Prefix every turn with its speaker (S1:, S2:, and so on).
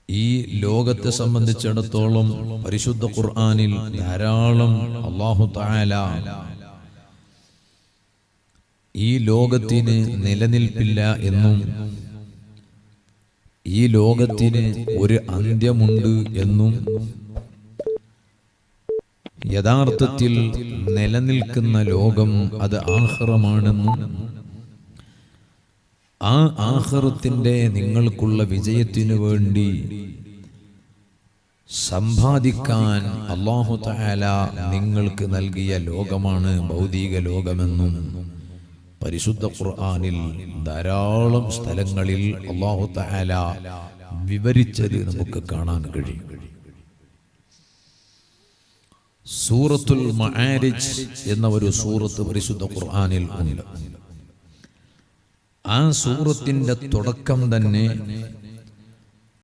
S1: ഈ ലോകത്തെ സംബന്ധിച്ചിടത്തോളം പരിശുദ്ധ ഖുർആനിൽ ധാരാളം അല്ലാഹു തആല ഈ ലോകത്തിന് നിലനിൽപ്പില്ല എന്നും ഈ ലോകത്തിന് ഒരു അന്ത്യമുണ്ട് എന്നും യഥാർത്ഥത്തിൽ നിലനിൽക്കുന്ന ലോകം അത് ആഖിറമാണെന്നും ആ ആഖിറത്തിന്റെ നിങ്ങൾക്കുള്ള വിജയത്തിനു വേണ്ടി സമ്പാദിക്കാൻ അല്ലാഹു തആല നിങ്ങൾക്ക് നൽകിയ ലോകമാണ് ഭൗതിക ലോകമെന്നും പരിശുദ്ധ ഖുർആനിൽ ധാരാളം സ്ഥലങ്ങളിൽ അല്ലാഹു തആല വിവരിച്ചത് നമുക്ക് കാണാൻ കഴിയും. സൂറത്തുൽ മആരിജ് എന്ന ഒരു സൂറത്ത് പരിശുദ്ധ ഖുർആനിൽ ഉണ്ട്. ആ സൂറത്തിന്റെ തുടക്കം തന്നെ